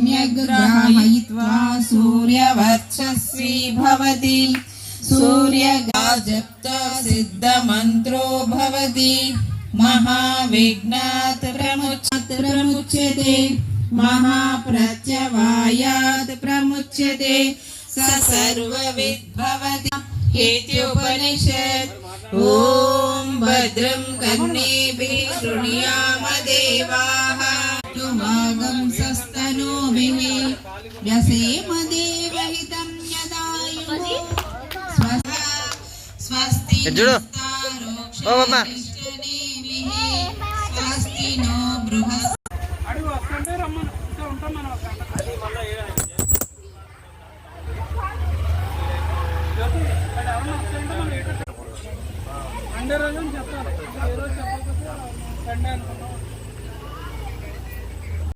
सम्यग्ग्रहयित्वा सूर्यवर्चस्वी भवति। सूर्यगाजप्ता सिद्धमन्त्रो भवति। महाविघ्नात् प्रमुच्यते महाप्रत्यवायात् प्रमुच्यते स सर्वविद् भवति इत्युपनिषत्। ॐ भद्रं कर्णेभिः शृणुयाम देवाः वागं सस्तनूभिः व्यसेम देवहितं यदायुः स्वस्ति स्वस्ति नो बृहस्पतिः। अंडर చెప్పాలి.